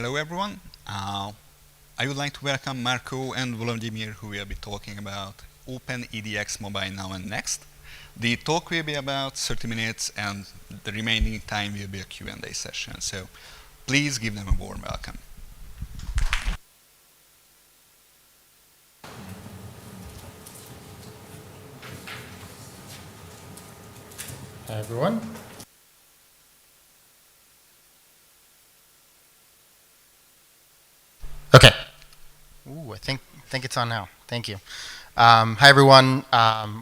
Hello everyone. I would like to welcome Marco and Volodymyr, who will be talking about Open edX Mobile now and next. The talk will be about 30 minutes and the remaining time will be a Q&A session. So please give them a warm welcome. Hi everyone. Okay. Ooh, I think it's on now. Thank you. Hi everyone.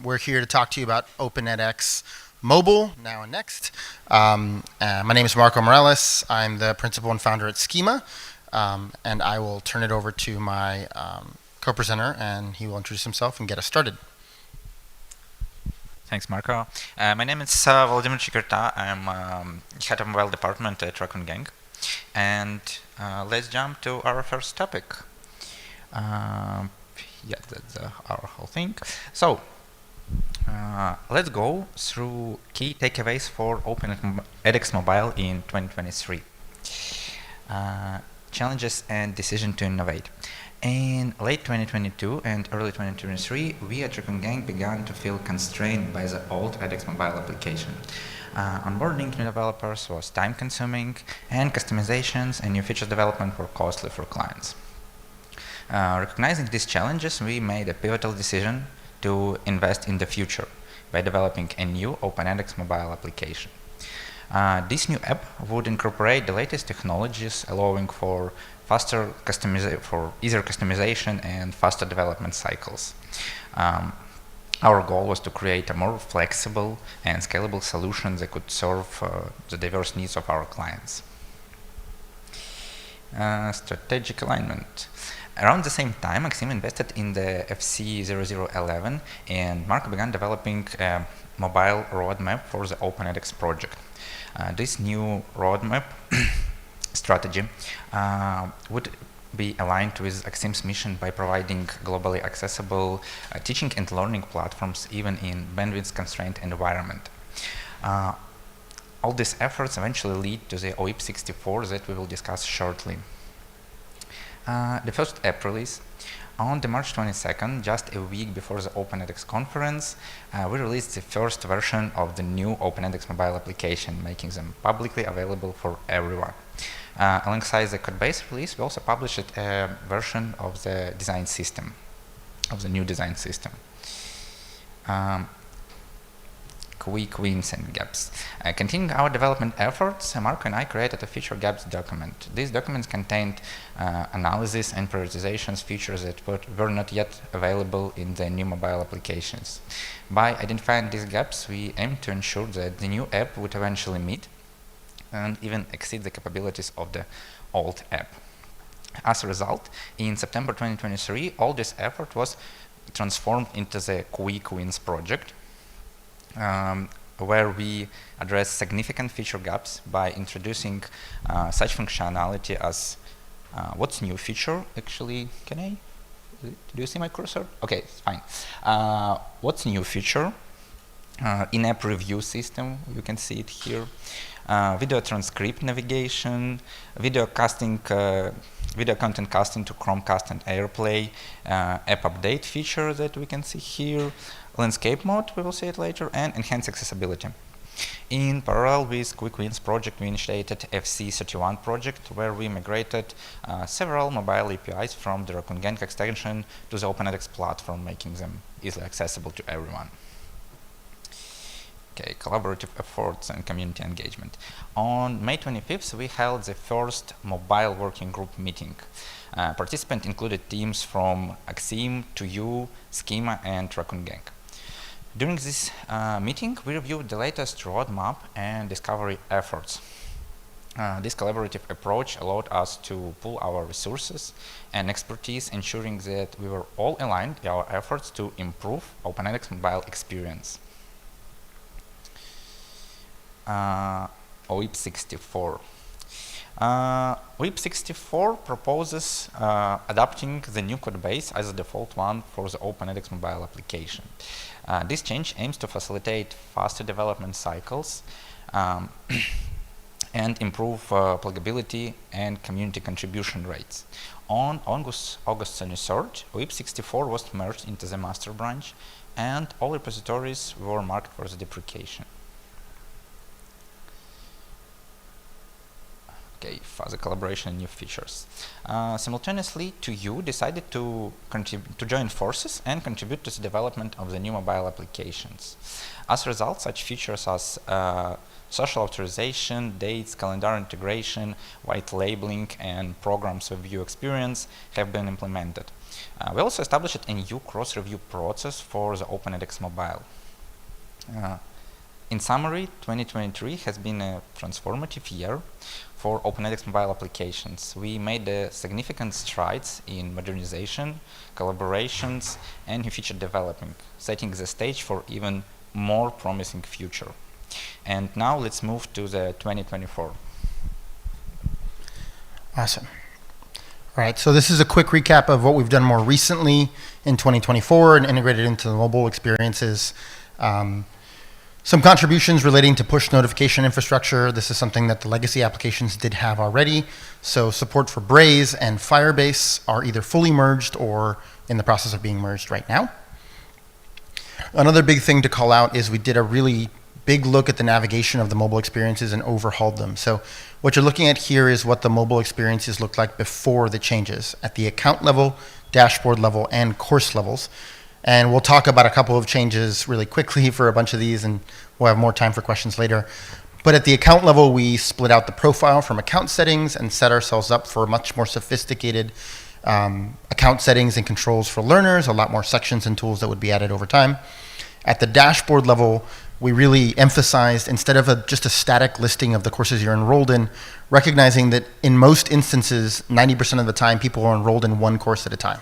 We're here to talk to you about Open edX Mobile now and next. My name is Marco Morales. I'm the principal and founder at Schema, and I will turn it over to my co-presenter, and he will introduce himself and get us started. Thanks, Marco. My name is Volodymyr Chikerta. I'm head of mobile department at Raccoon Gang. And let's jump to our first topic. Yeah, that's our whole thing. So let's go through key takeaways for Open edX Mobile in 2023. Challenges and decision to innovate. In late 2022 and early 2023, we at Raccoon Gang began to feel constrained by the old edX mobile application. Onboarding new developers was time-consuming, and customizations and new feature development were costly for clients. Recognizing these challenges, we made a pivotal decision to invest in the future by developing a new Open edX mobile application. This new app would incorporate the latest technologies, allowing for easier customization and faster development cycles. Our goal was to create a more flexible and scalable solution that could serve the diverse needs of our clients. Strategic alignment. Around the same time, Maxim invested in the FC0011, and Marco began developing a mobile roadmap for the Open edX project. This new roadmap strategy would be aligned with Axim's mission by providing globally accessible teaching and learning platforms even in bandwidth-constrained environment. All these efforts eventually lead to the OIP64 that we will discuss shortly. The first app release. On the March 22nd, just a week before the Open edX conference, we released the first version of the new Open edX mobile application, making them publicly available for everyone. Alongside the codebase release, we also published a version of the design system, of the new design system. Quick wins and gaps. Continuing our development efforts, Marco and I created a feature gaps document. These documents contained analysis and prioritizations features that were not yet available in the new mobile applications. By identifying these gaps, we aimed to ensure that the new app would eventually meet and even exceed the capabilities of the old app. As a result, in September 2023, all this effort was transformed into the Quick Wins project, where we address significant feature gaps by introducing such functionality as what's new feature. Actually, do you see my cursor? Okay, it's fine. What's new feature? In-app review system, you can see it here. Video transcript navigation, video content casting to Chromecast and AirPlay, app update feature that we can see here, landscape mode, we will see it later, and enhanced accessibility. In parallel with Quick Wins project, we initiated FC31 project, where we migrated several mobile APIs from the Raccoon Gang extension to the Open edX platform, making them easily accessible to everyone. Okay, collaborative efforts and community engagement. On May 25th, we held the first mobile working group meeting. Participants included teams from Axim, 2U, Schema, and Raccoon Gang. During this meeting, we reviewed the latest roadmap and discovery efforts. This collaborative approach allowed us to pool our resources and expertise, ensuring that we were all aligned in our efforts to improve Open edX mobile experience. OIP64. OIP64 proposes adopting the new codebase as a default one for the Open edX mobile application. This change aims to facilitate faster development cycles and improve pluggability and community contribution rates. On August 23rd, WIP64 was merged into the master branch, and all repositories were marked for the deprecation. Okay, further collaboration and new features. Simultaneously, 2U decided to join forces and contribute to the development of the new mobile applications. As a result, such features as social authorization, dates, calendar integration, white labeling, and programs with view experience have been implemented. We also established a new cross-review process for the OpenEdX mobile. In summary, 2023 has been a transformative year for OpenEdX mobile applications. We made significant strides in modernization, collaborations, and new feature development, setting the stage for even more promising future. And now let's move to the 2024. Awesome. All right, so this is a quick recap of what we've done more recently in 2024 and integrated into the mobile experiences. Some contributions relating to push notification infrastructure. This is something that the legacy applications did have already. So support for Braze and Firebase are either fully merged or in the process of being merged right now. Another big thing to call out is we did a really big look at the navigation of the mobile experiences and overhauled them. So what you're looking at here is what the mobile experiences looked like before the changes at the account level, dashboard level, and course levels. And we'll talk about a couple of changes really quickly for a bunch of these, and we'll have more time for questions later. But at the account level, we split out the profile from account settings and set ourselves up for much more sophisticated account settings and controls for learners, a lot more sections and tools that would be added over time. At the dashboard level, we really emphasized, instead of just a static listing of the courses you're enrolled in, recognizing that in most instances, 90% of the time, people are enrolled in one course at a time.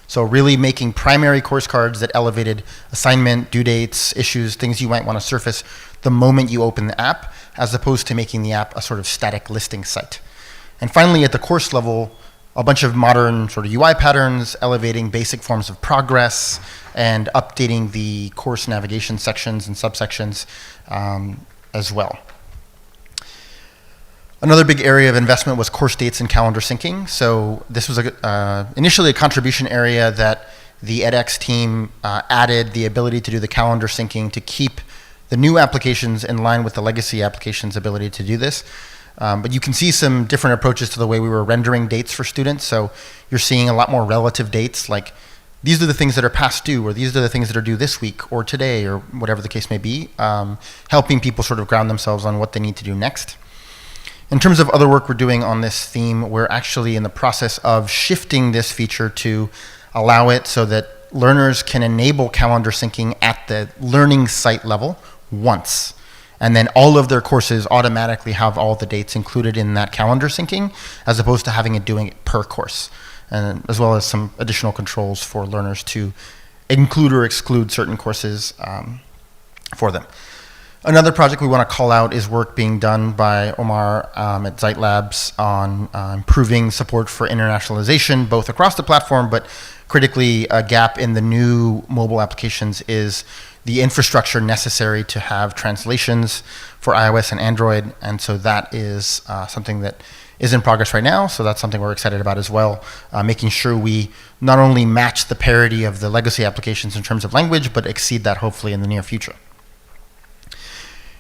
So really making primary course cards that elevated assignment, due dates, issues, things you might want to surface the moment you open the app, as opposed to making the app a sort of static listing site. And finally, at the course level, a bunch of modern sort of UI patterns, elevating basic forms of progress, and updating the course navigation sections and subsections as well. Another big area of investment was course dates and calendar syncing. So this was initially a contribution area that the edX team added the ability to do the calendar syncing to keep the new applications in line with the legacy applications' ability to do this. But you can see some different approaches to the way we were rendering dates for students. So you're seeing a lot more relative dates, like these are the things that are past due, or these are the things that are due this week or today, or whatever the case may be, helping people sort of ground themselves on what they need to do next. In terms of other work we're doing on this theme, we're actually in the process of shifting this feature to allow it so that learners can enable calendar syncing at the learning site level once. And then all of their courses automatically have all the dates included in that calendar syncing, as opposed to having it doing it per course, and as well as some additional controls for learners to include or exclude certain courses for them. Another project we want to call out is work being done by Omar at Zeit Labs on improving support for internationalization, both across the platform, but critically a gap in the new mobile applications is the infrastructure necessary to have translations for iOS and Android. And so that is something that is in progress right now. So that's something we're excited about as well, making sure we not only match the parity of the legacy applications in terms of language, but exceed that hopefully in the near future.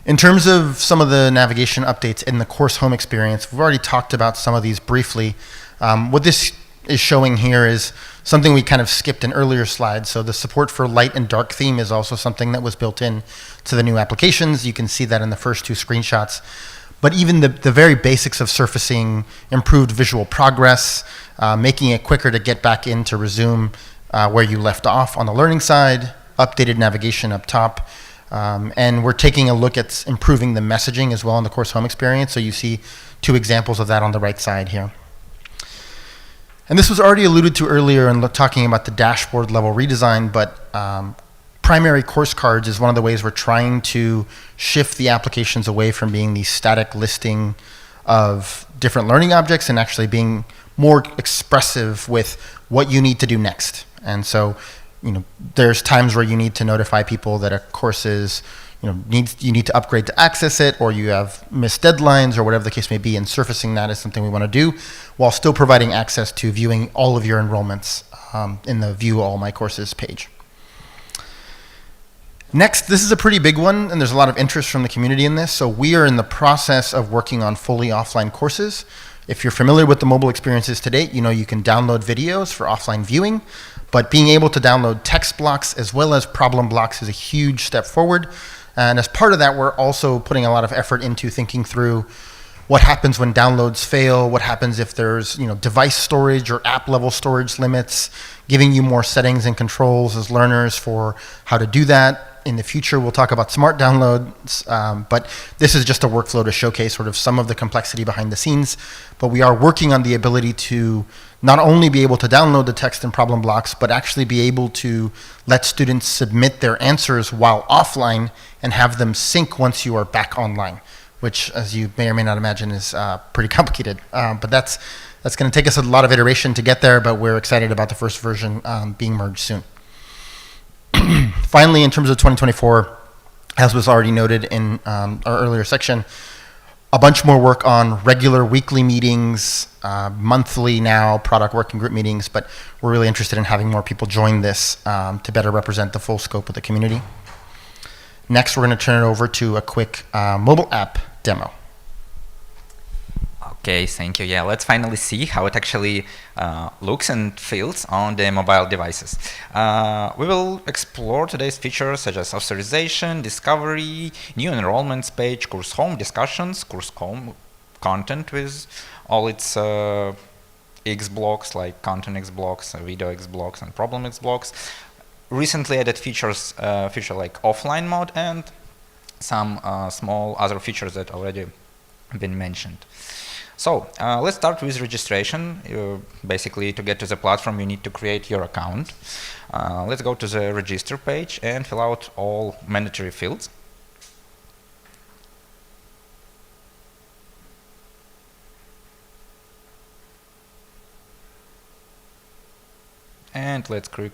In terms of some of the navigation updates in the course home experience, we've already talked about some of these briefly. What this is showing here is something we kind of skipped in earlier slides. So the support for light and dark theme is also something that was built in to the new applications. You can see that in the first two screenshots. But even the very basics of surfacing improved visual progress, making it quicker to get back in to resume where you left off on the learning side, updated navigation up top. And we're taking a look at improving the messaging as well in the course home experience. So you see two examples of that on the right side here. And this was already alluded to earlier in talking about the dashboard level redesign, but primary course cards is one of the ways we're trying to shift the applications away from being the static listing of different learning objects and actually being more expressive with what you need to do next. And so, there's times where you need to notify people that a course is you need to upgrade to access it, or you have missed deadlines, or whatever the case may be, and surfacing that is something we want to do, while still providing access to viewing all of your enrollments in the View All My Courses page. Next, this is a pretty big one, and there's a lot of interest from the community in this. So we are in the process of working on fully offline courses. If you're familiar with the mobile experiences to date, you can download videos for offline viewing, but being able to download text blocks as well as problem blocks is a huge step forward. And as part of that, we're also putting a lot of effort into thinking through what happens when downloads fail, what happens if there's device storage or app level storage limits, giving you more settings and controls as learners for how to do that. In the future, we'll talk about smart downloads, but this is just a workflow to showcase sort of some of the complexity behind the scenes. But we are working on the ability to not only be able to download the text and problem blocks, but actually be able to let students submit their answers while offline and have them sync once you are back online, which, as you may or may not imagine, is pretty complicated. But that's going to take us a lot of iteration to get there, but we're excited about the first version being merged soon. Finally, in terms of 2024, as was already noted in our earlier section, a bunch more work on regular weekly meetings, monthly now product working group meetings, but we're really interested in having more people join this to better represent the full scope of the community. Next, we're going to turn it over to a quick mobile app demo. Okay, thank you. Yeah, let's finally see how it actually looks and feels on the mobile devices. We will explore today's features such as authorization, discovery, new enrollments page, course home discussions, course home content with all its X blocks like content X blocks, video X blocks, and problem X blocks. Recently added features, feature like offline mode, and some small other features that already been mentioned. So let's start with registration. Basically, to get to the platform, you need to create your account. Let's go to the register page and fill out all mandatory fields. And let's click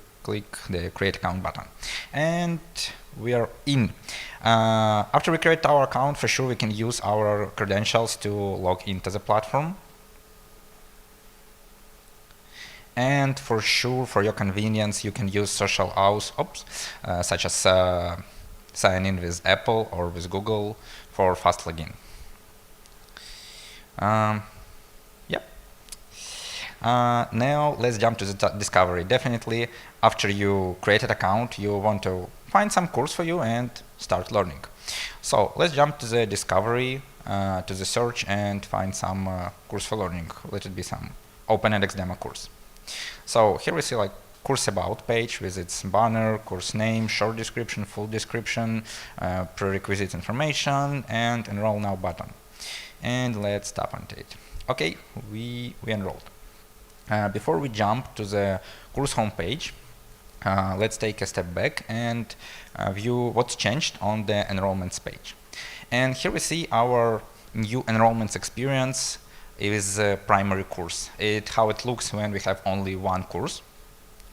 the create account button. And we are in. After we create our account, for sure we can use our credentials to log into the platform. And for sure, for your convenience, you can use social auth, such as sign in with Apple or with Google for fast login. Now let's jump to the discovery. Definitely, after you create an account, you want to find some course for you and start learning. So let's jump to the discovery, to the search, and find some course for learning. Let it be some Open edX demo course. So here we see like course about page with its banner, course name, short description, full description, prerequisite information, and enroll now button. And let's tap on it. Okay, we enrolled. Before we jump to the course homepage, let's take a step back and view what's changed on the enrollments page. And here we see our new enrollments experience is a primary course. How it looks when we have only one course.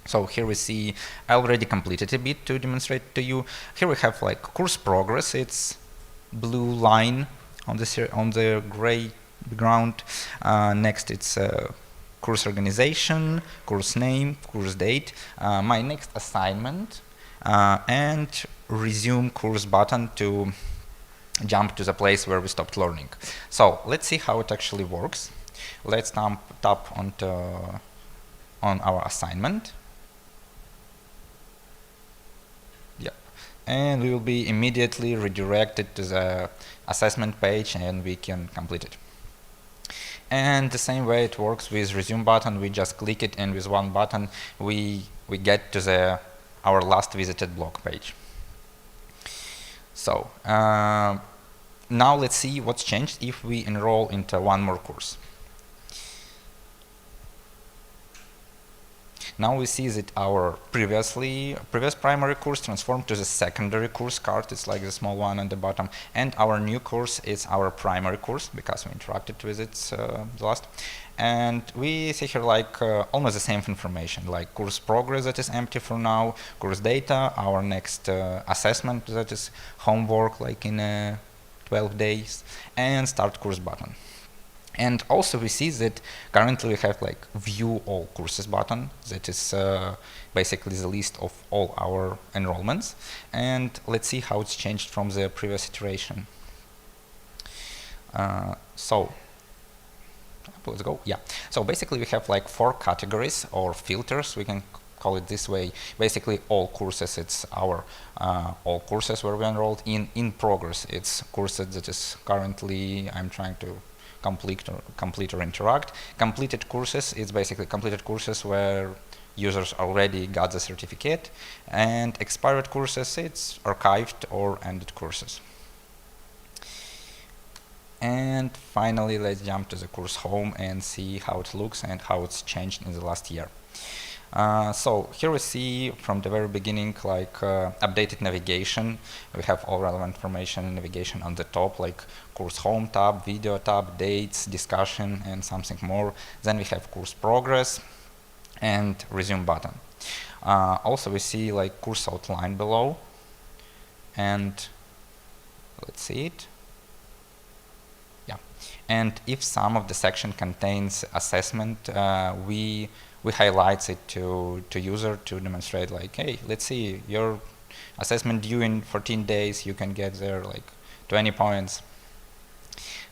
So here we see I already completed a bit to demonstrate to you. Here we have like course progress. It's blue line on the gray background. Next it's course organization, course name, course date, my next assignment, and resume course button to jump to the place where we stopped learning. So let's see how it actually works. Let's tap on our assignment. Yeah, and we will be immediately redirected to the assessment page, and we can complete it. And the same way it works with resume button, we just click it, and with one button we get to our last visited blog page. So now let's see what's changed if we enroll into one more course. Now we see that our previous primary course transformed to the secondary course card. It's like the small one on the bottom, and our new course is our primary course because we interacted with it the last. And we see here like almost the same information, like course progress that is empty for now, course data, our next assessment that is homework like in 12 days, and start course button. And also we see that currently we have like view all courses button that is basically the list of all our enrollments. And let's see how it's changed from the previous iteration. So let's go. Yeah. So basically we have like 4 categories or filters, we can call it this way. Basically all courses, it's our all courses where we enrolled. In progress, it's courses that is currently I'm trying to complete or interact. Completed courses, it's basically completed courses where users already got the certificate. And expired courses, it's archived or ended courses. And finally, let's jump to the course home and see how it looks and how it's changed in the last year. So here we see from the very beginning like updated navigation. We have all relevant information and navigation on the top, like course home tab, video tab, dates, discussion, and something more. Then we have course progress and resume button. Also we see like course outline below, and let's see it. Yeah, and if some of the section contains assessment, we highlight it to user to demonstrate like, hey, let's see, your assessment due in 14 days, you can get there like 20 points.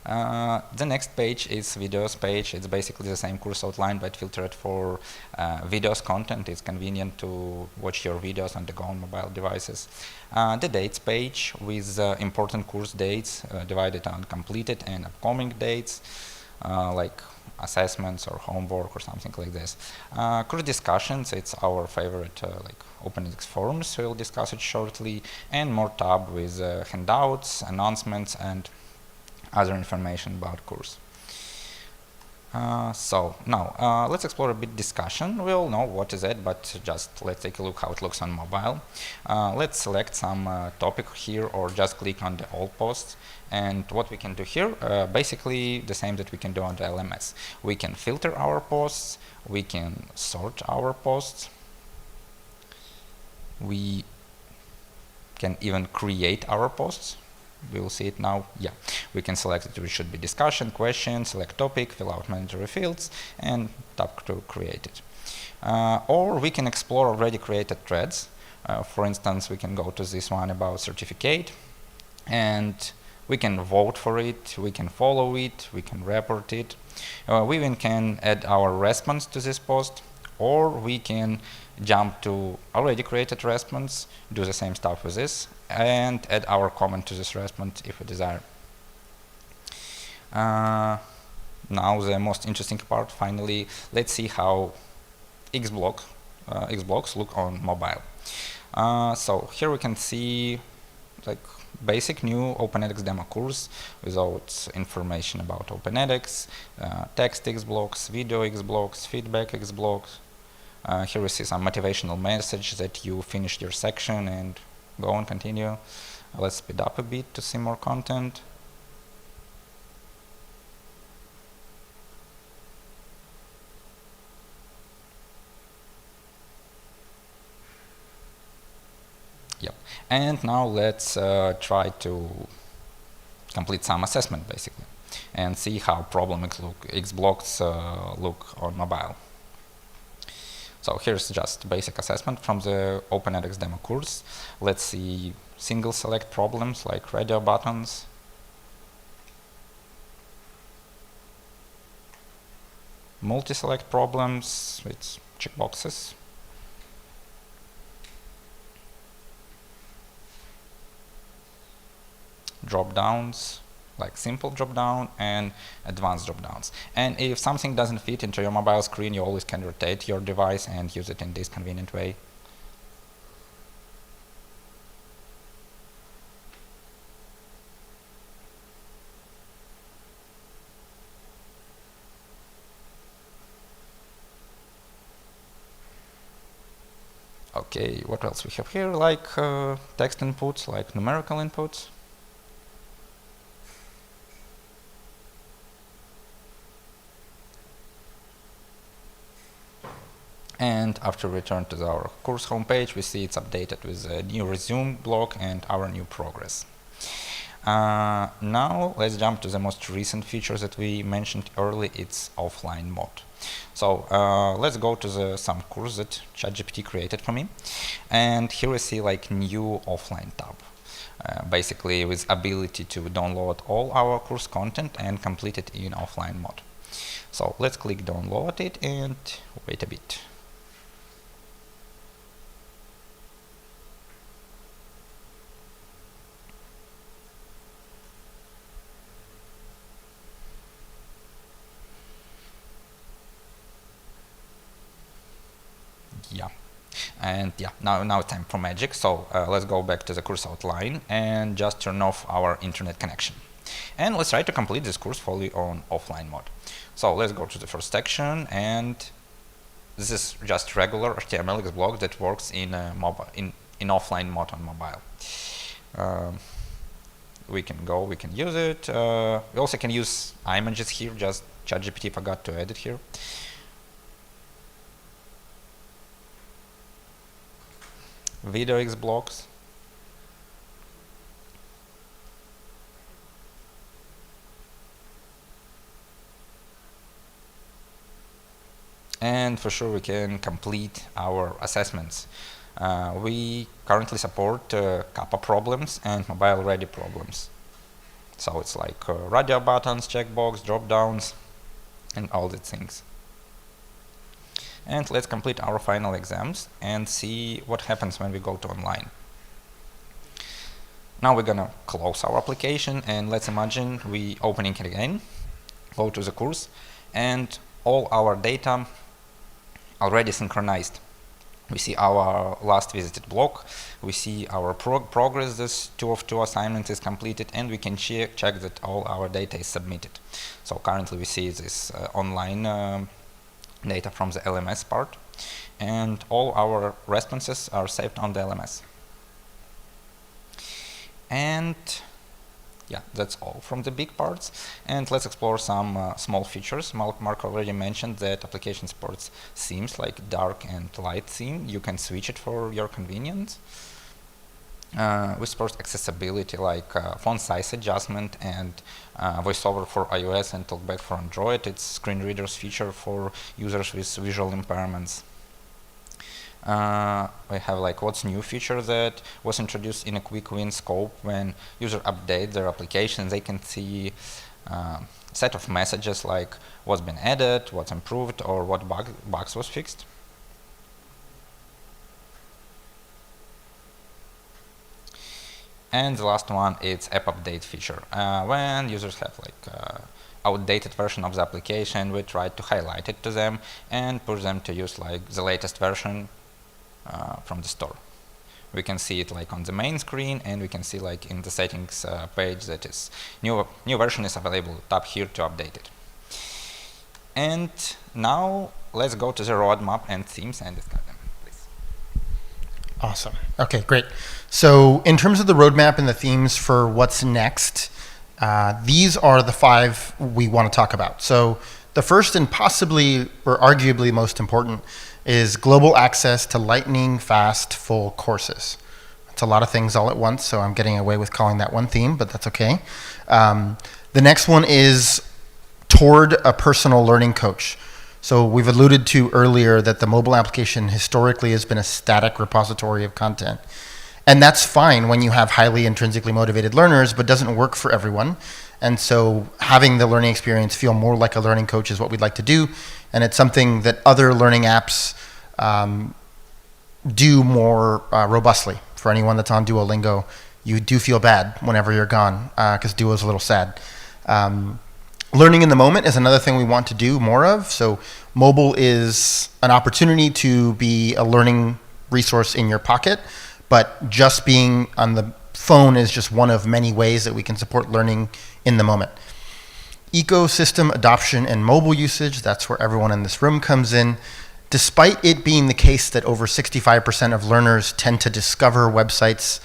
The next page is videos page. It's basically the same course outline but filtered for videos content. It's convenient to watch your videos on the go on mobile devices. The dates page with important course dates divided on completed and upcoming dates, like assessments or homework or something like this. Course discussions, it's our favorite like OpenEDX forums, so we'll discuss it shortly, and more tab with handouts, announcements, and other information about course. So now let's explore a bit discussion. We all know what is it, but just let's take a look how it looks on mobile. Let's select some topic here or just click on the all posts. And what we can do here, basically the same that we can do on the LMS. We can filter our posts, we can sort our posts, we can even create our posts. We will see it now. Yeah, we can select it. It should be discussion, question, select topic, fill out mandatory fields, and tap to create it. Or we can explore already created threads. For instance, we can go to this one about certificate, and we can vote for it, we can follow it, we can report it. We even can add our response to this post, or we can jump to already created response, do the same stuff with this, and add our comment to this response if we desire. Now the most interesting part, finally, let's see how Xblocks look on mobile. So here we can see like basic new OpenEDX demo course without information about OpenEDX, text Xblocks, video Xblocks, feedback Xblocks. Here we see some motivational message that you finished your section and go on, continue. Let's speed up a bit to see more content. Yep. And now let's try to complete some assessment basically and see how problem Xblocks look on mobile. So here's just basic assessment from the OpenEDX demo course. Let's see single select problems like radio buttons, multi-select problems with checkboxes, drop-downs, like simple drop-down and advanced drop-downs. And if something doesn't fit into your mobile screen, you always can rotate your device and use it in this convenient way. Okay, what else we have here? Like text inputs, like numerical inputs. And after we return to our course homepage, we see it's updated with a new resume block and our new progress. Now let's jump to the most recent feature that we mentioned earlier. It's offline mode. So let's go to some course that ChatGPT created for me, and here we see like new offline tab, basically with ability to download all our course content and complete it in offline mode. So let's click download it and wait a bit. Yeah, and yeah, now it's time for magic. So let's go back to the course outline and just turn off our internet connection. And let's try to complete this course fully on offline mode. So let's go to the first section, and this is just regular HTML block that works in mobile in offline mode on mobile. We can use it. We also can use images here, just ChatGPT forgot to edit here. edX blocks. And for sure we can complete our assessments. We currently support kappa problems and mobile ready problems. So it's like radio buttons, checkbox, drop downs, and all the things. And let's complete our final exams and see what happens when we go to online. Now we're gonna close our application, and let's imagine we opening it again, go to the course, and all our data already synchronized. We see our last visited block, we see our progress, this 2 of 2 assignment is completed, and we can check that all our data is submitted. So currently we see this online data from the LMS part, and all our responses are saved on the LMS. And yeah, that's all from the big parts. And let's explore some small features. Mark already mentioned that application supports themes like dark and light theme. You can switch it for your convenience. We support accessibility like font size adjustment and voiceover for iOS and talkback for Android. It's screen readers feature for users with visual impairments. We have like what's new feature that was introduced in a quick win scope. When user update their application, they can see a set of messages like what's been added, what's improved, or what bugs was fixed. And the last one is app update feature. When users have like outdated version of the application, we try to highlight it to them and push them to use like the latest version from the store. We can see it like on the main screen, and we can see like in the settings page that is new version is available. Tap here to update it. And now let's go to the roadmap and themes and discuss them, please. Awesome. Okay, great. So in terms of the roadmap and the themes for what's next, these are the 5 we want to talk about. So the first and possibly or arguably most important is global access to lightning fast full courses. It's a lot of things all at once, so I'm getting away with calling that one theme, but that's okay. The next one is toward a personal learning coach. So we've alluded to earlier that the mobile application historically has been a static repository of content. And that's fine when you have highly intrinsically motivated learners, but doesn't work for everyone. And so having the learning experience feel more like a learning coach is what we'd like to do. And it's something that other learning apps do more robustly. For anyone that's on Duolingo, you do feel bad whenever you're gone because Duo is a little sad. Learning in the moment is another thing we want to do more of. So mobile is an opportunity to be a learning resource in your pocket, but just being on the phone is just one of many ways that we can support learning in the moment. Ecosystem adoption and mobile usage, that's where everyone in this room comes in. despite it being the case that over 65% of learners tend to discover websites,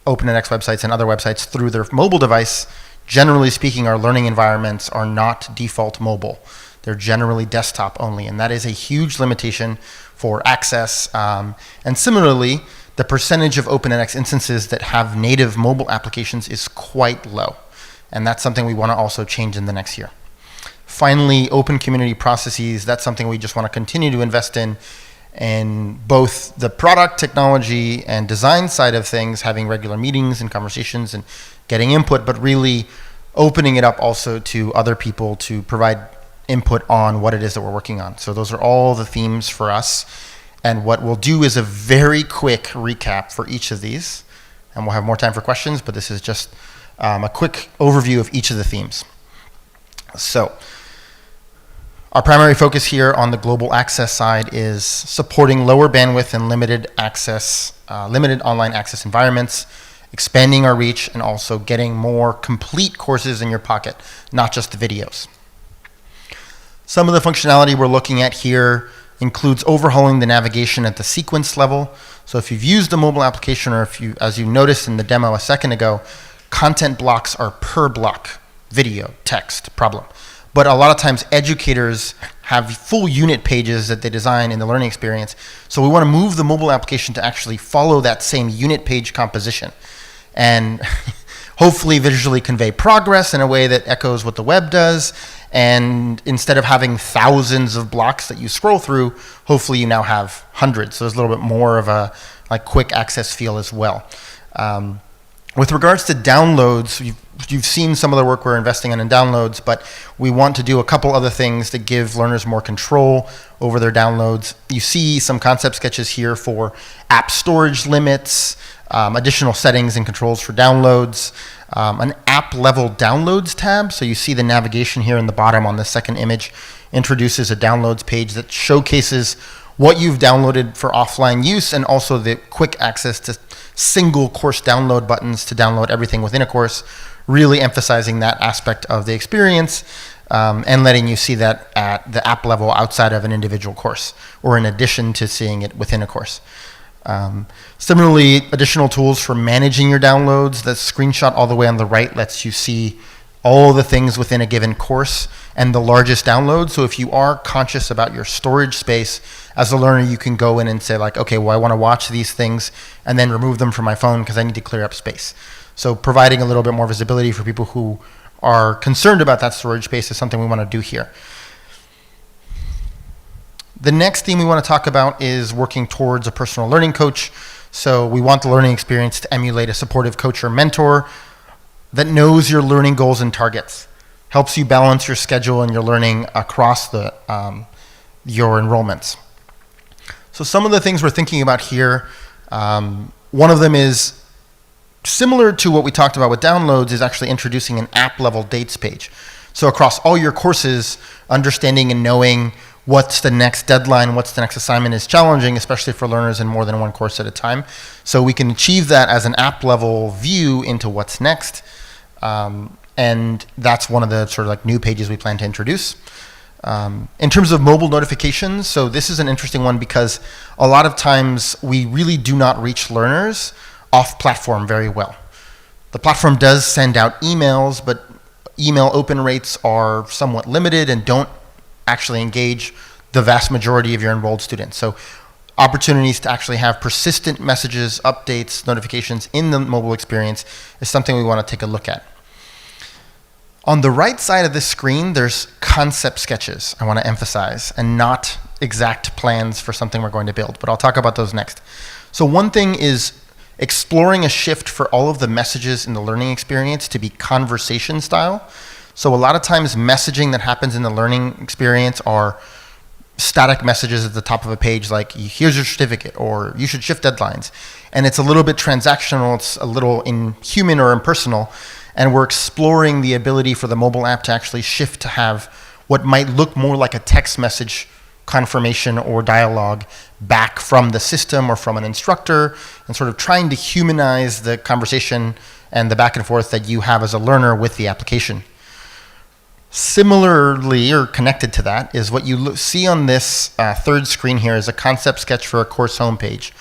Open edX websites and other websites through their mobile device, generally speaking, our learning environments are not default mobile. They're generally desktop only, and that is a huge limitation for access. And similarly, the percentage of Open edX instances that have native mobile applications is quite low, and that's something we want to also change in the next year. Finally, open community processes, that's something we just want to continue to invest in both the product, technology, and design side of things, having regular meetings and conversations and getting input, but really opening it up also to other people to provide input on what it is that we're working on. So those are all the themes for us. And what we'll do is a very quick recap for each of these. And we'll have more time for questions, but this is just a quick overview of each of the themes. So our primary focus here on the global access side is supporting lower bandwidth and limited online access environments, expanding our reach, and also getting more complete courses in your pocket, not just the videos. Some of the functionality we're looking at here includes overhauling the navigation at the sequence level. So if you've used a mobile application, or if you, as you noticed in the demo a second ago, content blocks are per block, video, text, problem. But a lot of times educators have full unit pages that they design in the learning experience. So we want to move the mobile application to actually follow that same unit page composition and hopefully visually convey progress in a way that echoes what the web does. And instead of having thousands of blocks that you scroll through, hopefully you now have hundreds. So there's a little bit more of a quick access feel as well. With regards to downloads, you've seen some of the work we're investing in downloads, but we want to do a couple other things to give learners more control over their downloads. You see some concept sketches here for app storage limits, additional settings and controls for downloads, an app level downloads tab. So you see the navigation here in the bottom on the second image introduces a downloads page that showcases what you've downloaded for offline use, and also the quick access to single course download buttons to download everything within a course, really emphasizing that aspect of the experience and letting you see that at the app level outside of an individual course, or in addition to seeing it within a course. Similarly, additional tools for managing your downloads. The screenshot all the way on the right lets you see all the things within a given course and the largest download. So if you are conscious about your storage space as a learner, you can go in and say like, okay, well, I want to watch these things and then remove them from my phone because I need to clear up space. So providing a little bit more visibility for people who are concerned about that storage space is something we want to do here. The next theme we want to talk about is working towards a personal learning coach. So we want the learning experience to emulate a supportive coach or mentor that knows your learning goals and targets, helps you balance your schedule and your learning across your enrollments. So some of the things we're thinking about here, one of them is similar to what we talked about with downloads, is actually introducing an app level dates page. So across all your courses, understanding and knowing what's the next deadline, what's the next assignment is challenging, especially for learners in more than one course at a time. So we can achieve that as an app level view into what's next. And that's one of the sort of like new pages we plan to introduce. In terms of mobile notifications, so this is an interesting one because a lot of times we really do not reach learners off platform very well. The platform does send out emails, but email open rates are somewhat limited and don't actually engage the vast majority of your enrolled students. So opportunities to actually have persistent messages, updates, notifications in the mobile experience is something we want to take a look at. On the right side of this screen, there's concept sketches I want to emphasize, and not exact plans for something we're going to build, but I'll talk about those next. So one thing is exploring a shift for all of the messages in the learning experience to be conversation style. So a lot of times messaging that happens in the learning experience are static messages at the top of a page like, here's your certificate, or you should shift deadlines. And it's a little bit transactional, it's a little inhuman or impersonal, and we're exploring the ability for the mobile app to actually shift to have what might look more like a text message confirmation or dialogue back from the system or from an instructor, and sort of trying to humanize the conversation and the back and forth that you have as a learner with the application. Similarly, or connected to that, is what you see on this third screen here is a concept sketch for a course homepage.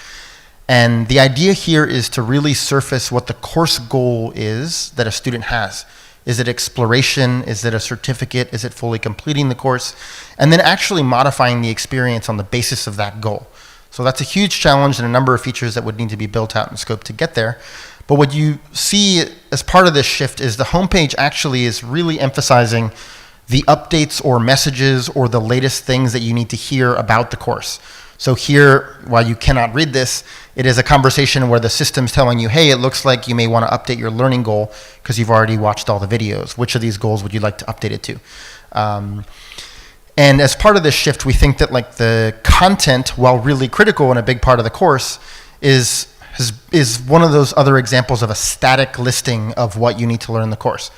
And the idea here is to really surface what the course goal is that a student has. Is it exploration? Is it a certificate? Is it fully completing the course? And then actually modifying the experience on the basis of that goal. So that's a huge challenge and a number of features that would need to be built out in scope to get there. But what you see as part of this shift is the homepage actually is really emphasizing the updates or messages or the latest things that you need to hear about the course. So here, while you cannot read this, it is a conversation where the system's telling you, hey, it looks like you may want to update your learning goal because you've already watched all the videos. Which of these goals would you like to update it to? And as part of this shift, we think that like the content, while really critical and a big part of the course, is one of those other examples of a static listing of what you need to learn in the course.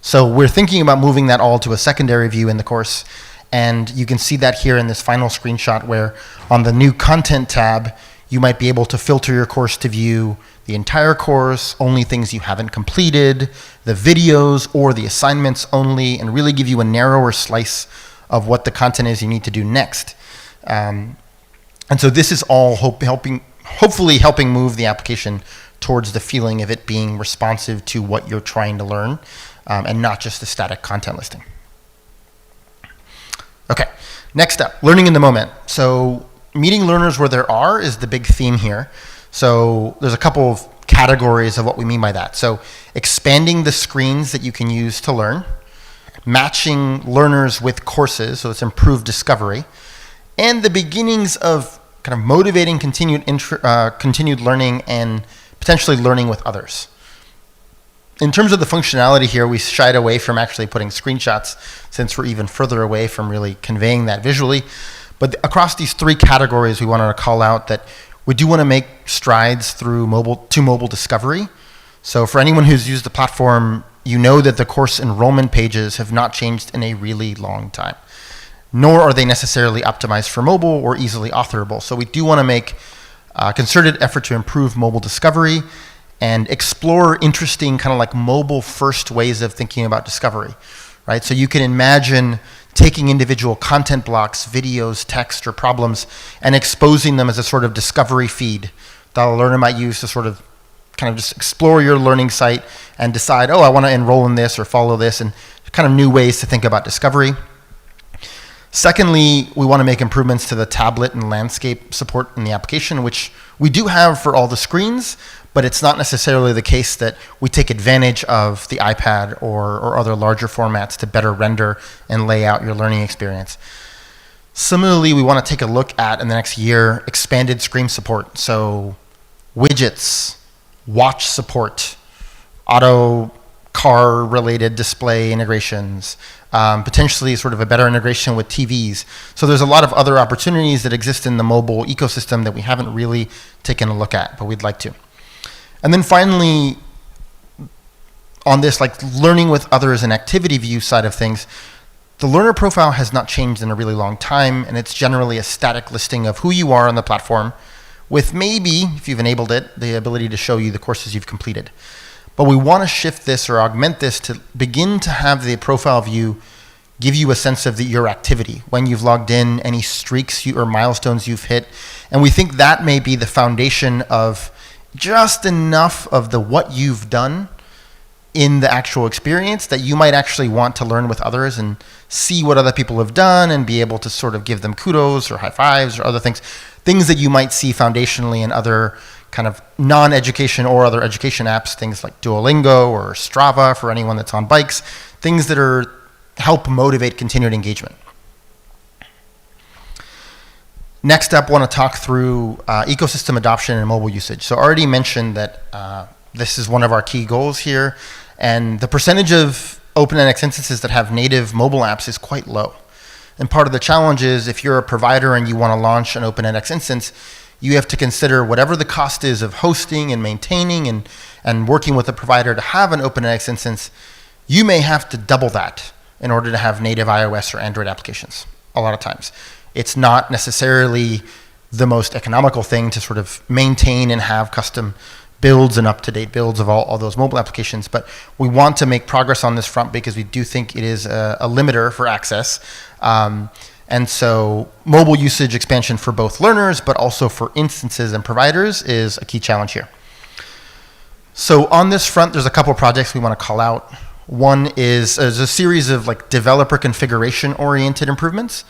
So we're thinking about moving that all to a secondary view in the course. And you can see that here in this final screenshot where on the new content tab, you might be able to filter your course to view the entire course, only things you haven't completed, the videos or the assignments only, and really give you a narrower slice of what the content is you need to do next. And so this is all hopefully helping move the application towards the feeling of it being responsive to what you're trying to learn, and not just a static content listing. Okay, next up, learning in the moment. So meeting learners where there are is the big theme here. So there's a couple of categories of what we mean by that. So expanding the screens that you can use to learn, matching learners with courses, so it's improved discovery, and the beginnings of kind of motivating continued learning and potentially learning with others. In terms of the functionality here, we shied away from actually putting screenshots since we're even further away from really conveying that visually. But across these three categories, we wanted to call out that we do want to make strides through mobile discovery. So for anyone who's used the platform, you know that the course enrollment pages have not changed in a really long time, nor are they necessarily optimized for mobile or easily authorable. So we do want to make a concerted effort to improve mobile discovery and explore interesting kind of like mobile first ways of thinking about discovery, right? So you can imagine taking individual content blocks, videos, text, or problems and exposing them as a sort of discovery feed that a learner might use to sort of kind of just explore your learning site and decide, oh, I want to enroll in this or follow this, and kind of new ways to think about discovery. Secondly, we want to make improvements to the tablet and landscape support in the application, which we do have for all the screens, but it's not necessarily the case that we take advantage of the iPad or other larger formats to better render and lay out your learning experience. Similarly, we want to take a look at, in the next year, expanded screen support. So widgets, watch support, auto car-related display integrations, potentially sort of a better integration with TVs. So there's a lot of other opportunities that exist in the mobile ecosystem that we haven't really taken a look at, but we'd like to. And then finally, on this like learning with others and activity view side of things, the learner profile has not changed in a really long time, and it's generally a static listing of who you are on the platform with maybe, if you've enabled it, the ability to show you the courses you've completed. But we want to shift this or augment this to begin to have the profile view give you a sense of your activity, when you've logged in, any streaks or milestones you've hit. And we think that may be the foundation of just enough of the what you've done in the actual experience that you might actually want to learn with others and see what other people have done and be able to sort of give them kudos or high fives or other things that you might see foundationally in other kind of non-education or other education apps, things like Duolingo or Strava for anyone that's on bikes, things that help motivate continued engagement. Next up, I want to talk through ecosystem adoption and mobile usage. So I already mentioned that this is one of our key goals here, and the percentage of OpenEdX instances that have native mobile apps is quite low. And part of the challenge is if you're a provider and you want to launch an OpenEdX instance, you have to consider whatever the cost is of hosting and maintaining and working with a provider to have an OpenEdX instance. You may have to double that in order to have native iOS or Android applications a lot of times. It's not necessarily the most economical thing to sort of maintain and have custom builds and up-to-date builds of all those mobile applications. But we want to make progress on this front because we do think it is a limiter for access. And so mobile usage expansion for both learners, but also for instances and providers is a key challenge here. So on this front, there's a couple of projects we want to call out. One is a series of like developer configuration oriented improvements,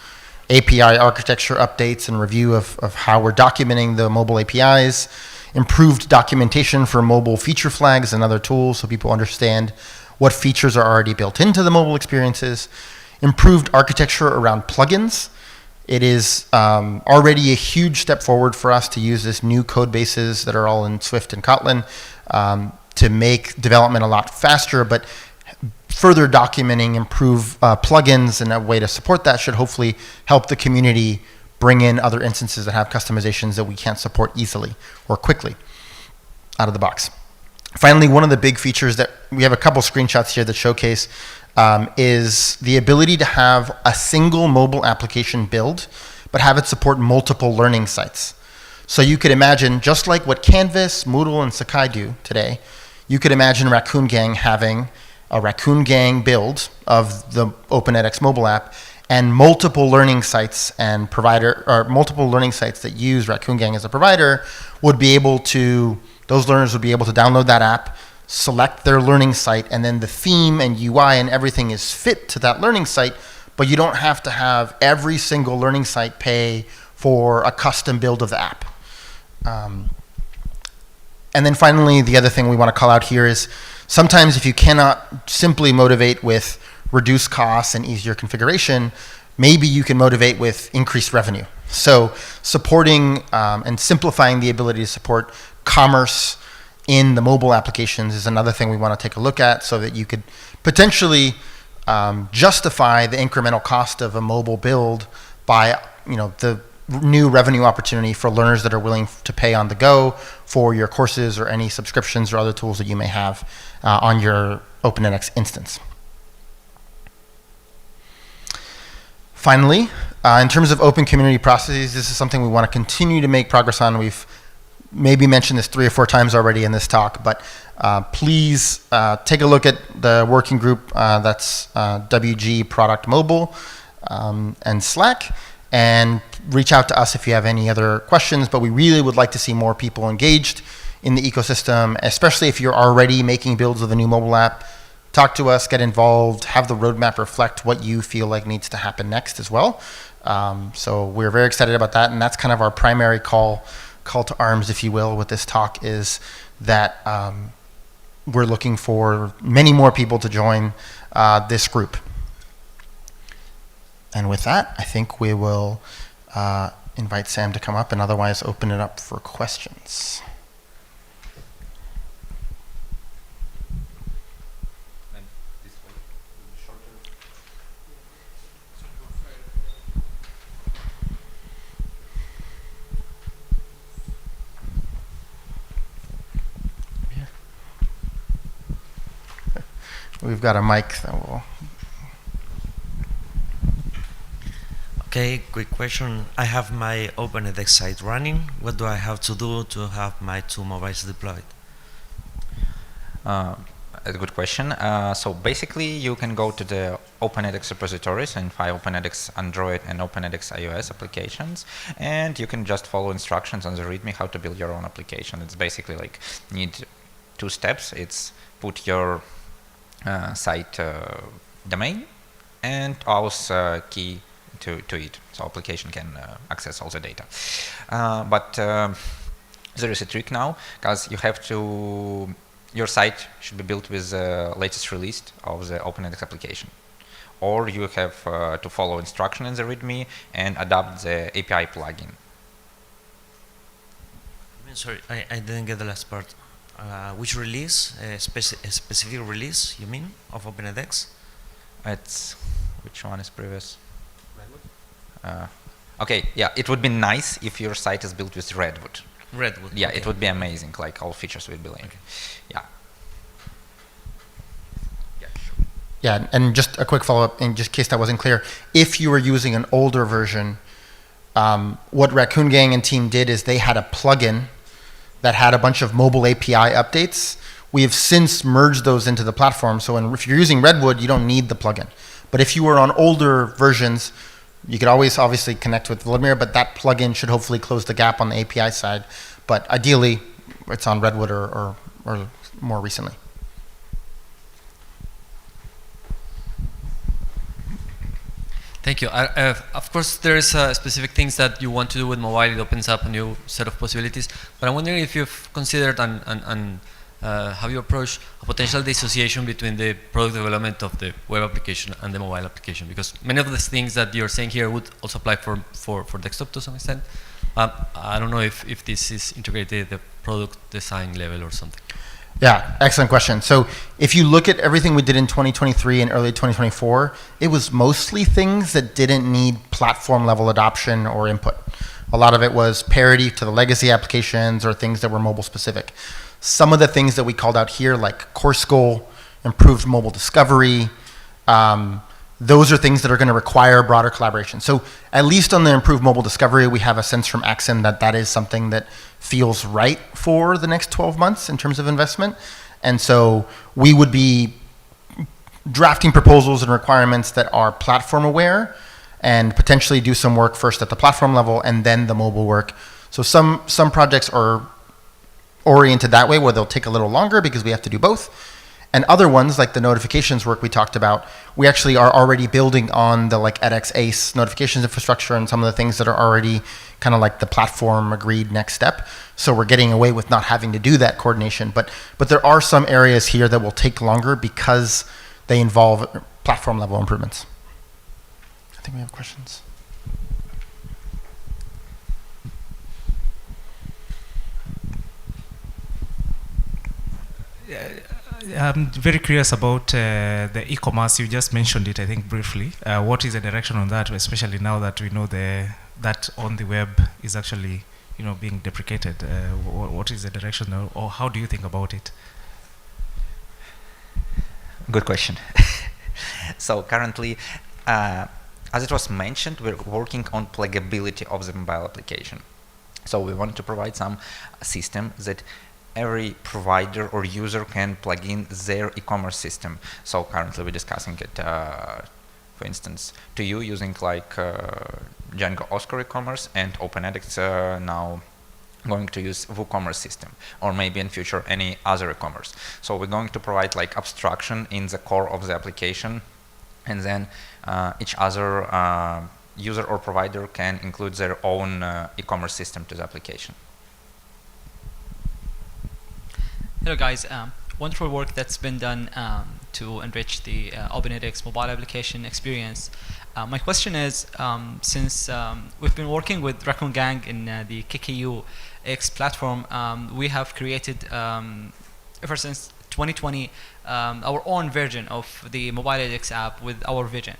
API architecture updates and review of how we're documenting the mobile APIs, improved documentation for mobile feature flags and other tools so people understand what features are already built into the mobile experiences, improved architecture around plugins. It is already a huge step forward for us to use this new code bases that are all in Swift and Kotlin to make development a lot faster, but further documenting improve plugins and a way to support that should hopefully help the community bring in other instances that have customizations that we can't support easily or quickly out of the box. Finally, one of the big features that we have a couple screenshots here that showcase is the ability to have a single mobile application build, but have it support multiple learning sites. So you could imagine, just like what Canvas, Moodle, and Sakai do today, you could imagine Raccoon Gang having a Raccoon Gang build of the Open edX mobile app and multiple learning sites and provider, or multiple learning sites that use Raccoon Gang as a provider would be able to, those learners would be able to download that app, select their learning site, and then the theme and UI and everything is fit to that learning site, but you don't have to have every single learning site pay for a custom build of the app. And then finally, the other thing we want to call out here is sometimes if you cannot simply motivate with reduced costs and easier configuration, maybe you can motivate with increased revenue. So supporting and simplifying the ability to support commerce in the mobile applications is another thing we want to take a look at so that you could potentially justify the incremental cost of a mobile build by the new revenue opportunity for learners that are willing to pay on the go for your courses or any subscriptions or other tools that you may have on your Open edX instance. Finally, in terms of open community processes, this is something we want to continue to make progress on. We've maybe mentioned this 3 or 4 times already in this talk, but please take a look at the working group that's WG Product Mobile and Slack, and reach out to us if you have any other questions. But we really would like to see more people engaged in the ecosystem, especially if you're already making builds of a new mobile app. Talk to us, get involved, have the roadmap reflect what you feel like needs to happen next as well. So we're very excited about that, and that's kind of our primary call to arms, if you will, with this talk, is that we're looking for many more people to join this group. And with that, I think we will invite Sam to come up and otherwise open it up for questions. We've got a mic that will... Okay, quick question. I have my Open edX site running. What do I have to do to have my 2 mobiles deployed? A good question. So basically, you can go to the Open edX repositories and find Open edX Android and Open edX iOS applications, and you can just follow instructions on the README how to build your own application. It's basically like need 2 steps. It's put your site domain and auth key to it, so application can access all the data. But there is a trick now, because you have to, your site should be built with the latest release of the Open edX application, or you have to follow instruction in the README and adopt the API plugin. Sorry, I didn't get the last part. Which release, a specific release, you mean, of Open edX? It's, which one is previous? Okay, yeah, it would be nice if your site is built with Redwood. Redwood. Yeah, okay. it would be amazing, like all features would be linked. Okay. Yeah. Yeah, sure. Yeah, and just a quick follow-up, in just case that wasn't clear. If you were using an older version, what Raccoon Gang and team did is they had a plugin that had a bunch of mobile API updates. We have since merged those into the platform. So if you're using Redwood, you don't need the plugin. But if you were on older versions, you could always obviously connect with Vladimir, but that plugin should hopefully close the gap on the API side. But ideally, it's on Redwood or more recently. Thank you. Of course, there is specific things that you want to do with mobile. It opens up a new set of possibilities. But I'm wondering if you've considered and how you approach a potential dissociation between the product development of the web application and the mobile application. Because many of the things that you're saying here would also apply for desktop to some extent. I don't know if this is integrated at the product design level or something. Yeah, excellent question. So if you look at everything we did in 2023 and early 2024, it was mostly things that didn't need platform level adoption or input. A lot of it was parity to the legacy applications or things that were mobile specific. Some of the things that we called out here, like course goal, improved mobile discovery, those are things that are going to require broader collaboration. So at least on the improved mobile discovery, we have a sense from Axon that that is something that feels right for the next 12 months in terms of investment. And so we would be drafting proposals and requirements that are platform aware and potentially do some work first at the platform level and then the mobile work. So some projects are oriented that way where they'll take a little longer because we have to do both. And other ones, like the notifications work we talked about, we actually are already building on the like edX ACE notifications infrastructure and some of the things that are already kind of like the platform agreed next step. So we're getting away with not having to do that coordination. But there are some areas here that will take longer because they involve platform level improvements. I think we have questions. I'm very curious about the e-commerce. You just mentioned it, I think, briefly. What is the direction on that, especially now that we know that on the web is actually, being deprecated? What is the direction, or how do you think about it? Good question. So currently, as it was mentioned, we're working on pluggability of the mobile application. So we want to provide some system that every provider or user can plug in their e-commerce system. So currently we're discussing it, for instance, to you using like Django Oscar e-commerce, and OpenEdX now going to use WooCommerce system, or maybe in future any other e-commerce. So we're going to provide like abstraction in the core of the application, and then each other user or provider can include their own e-commerce system to the application. Hello guys, wonderful work that's been done to enrich the OpenEdX mobile application experience. My question is, since we've been working with Raccoon Gang in the KKUX platform, we have created, ever since 2020, our own version of the mobile edX app with our vision.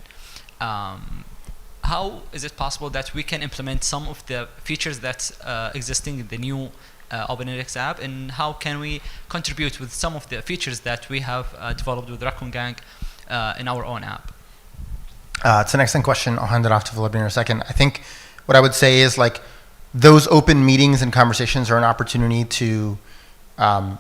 How is it possible that we can implement some of the features that's existing in the new OpenEdX app, and how can we contribute with some of the features that we have developed with Raccoon Gang in our own app? It's an excellent question. I'll hand it off to Vladimir in a second. I think what I would say is like those open meetings and conversations are an opportunity to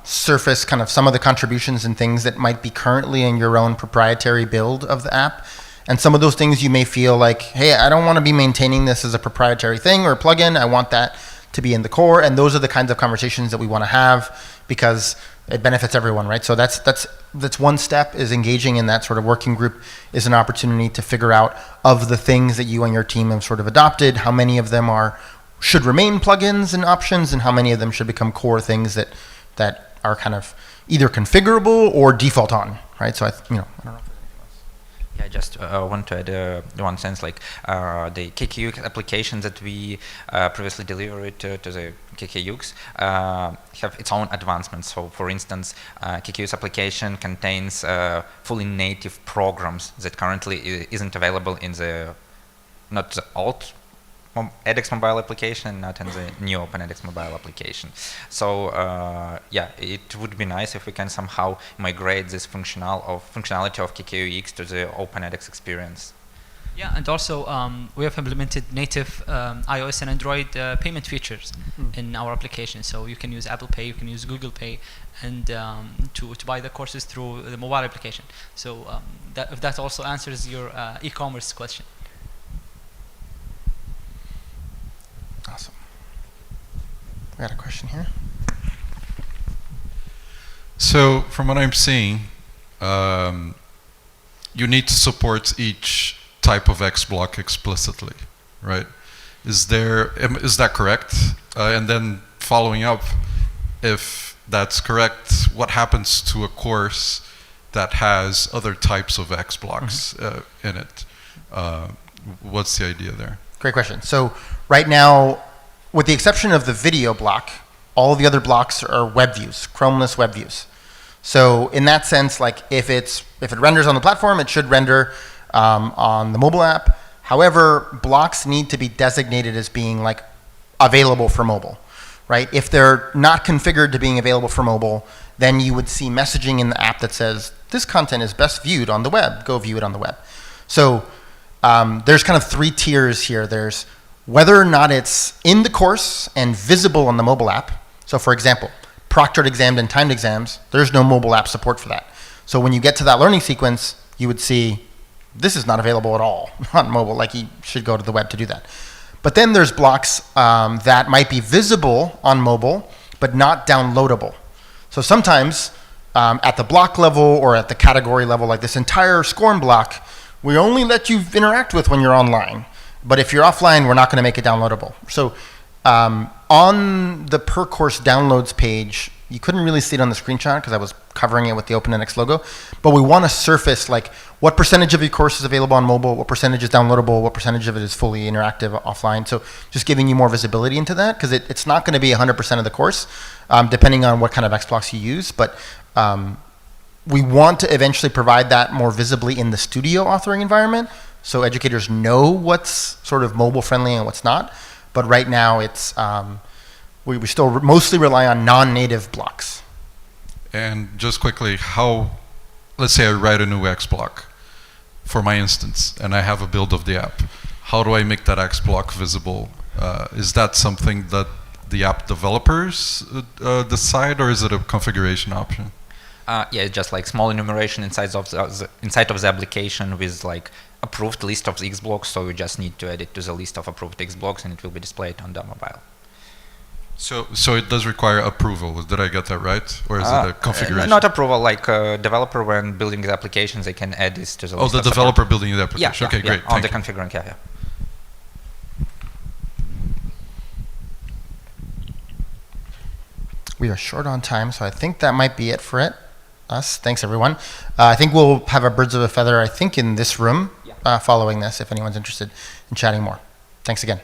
surface kind of some of the contributions and things that might be currently in your own proprietary build of the app. And some of those things you may feel like, hey, I don't want to be maintaining this as a proprietary thing or plugin. I want that to be in the core. And those are the kinds of conversations that we want to have because it benefits everyone, right? So that's one step, is engaging in that sort of working group is an opportunity to figure out of the things that you and your team have sort of adopted, how many of them should remain plugins and options, and how many of them should become core things that are kind of either configurable or default on, right? So I don't know. Yeah, I just want to add one sense, like the KKUX application that we previously delivered to the KKUX have its own advancements. So, for instance, KKUX application contains fully native programs that currently isn't available in not the old edX mobile application, not in the new OpenEdX mobile application. So yeah, it would be nice if we can somehow migrate this functionality of KKUX to the OpenEdX experience. Yeah, and also we have implemented native iOS and Android payment features in our application. So you can use Apple Pay, you can use Google Pay, and to buy the courses through the mobile application. So if that also answers your e-commerce question. Awesome. We got a question here. So from what I'm seeing, you need to support each type of X block explicitly, right? Is that correct? And then following up, if that's correct, what happens to a course that has other types of X blocks in it? What's the idea there? Great question. So right now, with the exception of the video block, all the other blocks are web views, Chromeless web views. So in that sense, like if it renders on the platform, it should render on the mobile app. However, blocks need to be designated as being like available for mobile, right? If they're not configured to being available for mobile, then you would see messaging in the app that says, this content is best viewed on the web, go view it on the web. So there's kind of 3 tiers here. There's whether or not it's in the course and visible on the mobile app. So for example, proctored exams and timed exams, there's no mobile app support for that. So when you get to that learning sequence, you would see this is not available at all on mobile, like you should go to the web to do that. But then there's blocks that might be visible on mobile, but not downloadable. So sometimes at the block level or at the category level, like this entire SCORM block, we only let you interact with when you're online. But if you're offline, we're not going to make it downloadable. So on the per course downloads page, you couldn't really see it on the screenshot because I was covering it with the OpenNX logo, but we want to surface like what percentage of your course is available on mobile, what percentage is downloadable, what percentage of it is fully interactive offline. So just giving you more visibility into that, because it's not going to be 100% of the course, depending on what kind of Xblocks you use, but we want to eventually provide that more visibly in the studio authoring environment so educators know what's sort of mobile friendly and what's not. But right now it's we still mostly rely on non-native blocks. And just quickly, let's say I write a new X block for my instance, and I have a build of the app. How do I make that X block visible? Is that something that the app developers decide, or is it a configuration option? Yeah, just like small enumeration inside of the application with like approved list of X blocks. So you just need to add it to the list of approved X blocks, and it will be displayed on the mobile. So it does require approval. Did I get that right, or is it a configuration? Not approval. Like developer, when building the applications, they can add this to the list. Oh, the developer building the application. Yeah, okay, great. On the Thank you. configuring, yeah. We are short on time, so I think that might be it for us. Thanks, everyone. I think we'll have a birds of a feather, I think, in this room following this, if anyone's interested in chatting more. Thanks again.